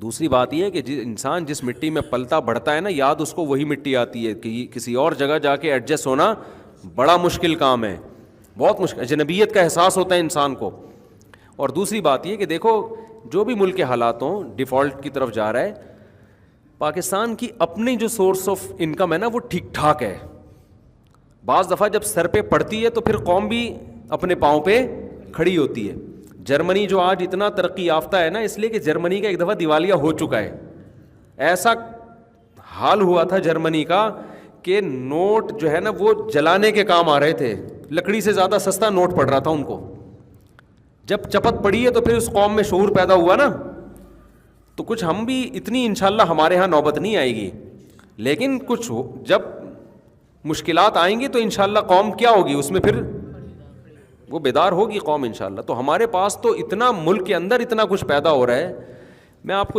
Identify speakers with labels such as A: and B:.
A: دوسری بات یہ ہے کہ انسان جس مٹی میں پلتا بڑھتا ہے نا، یاد اس کو وہی مٹی آتی ہے کہ کسی اور جگہ جا کے ایڈجسٹ ہونا بڑا مشکل کام ہے، بہت مشکل، اجنبیت کا احساس ہوتا ہے انسان کو. اور دوسری بات یہ کہ دیکھو جو بھی ملک کے حالات ہوں ڈیفالٹ کی طرف جا رہا ہے، پاکستان کی اپنی جو سورس آف انکم ہے نا وہ ٹھیک ٹھاک ہے. بعض دفعہ جب سر پہ پڑتی ہے تو پھر قوم بھی اپنے پاؤں پہ کھڑی ہوتی ہے. جرمنی جو آج اتنا ترقی یافتہ ہے نا، اس لیے کہ جرمنی کا ایک دفعہ دیوالیہ ہو چکا ہے. ایسا حال ہوا تھا جرمنی کا کہ نوٹ جو ہے نا وہ جلانے کے کام آ رہے تھے، لکڑی سے زیادہ سستا نوٹ پڑ رہا تھا ان کو. جب چپت پڑی ہے تو پھر اس قوم میں شعور پیدا ہوا نا. تو کچھ ہم بھی اتنی انشاءاللہ ہمارے ہاں نوبت نہیں آئے گی، لیکن کچھ جب مشکلات آئیں گی تو انشاءاللہ قوم کیا ہوگی، اس میں پھر وہ بیدار ہوگی قوم انشاءاللہ. تو ہمارے پاس تو اتنا ملک کے اندر اتنا کچھ پیدا ہو رہا ہے. میں آپ کو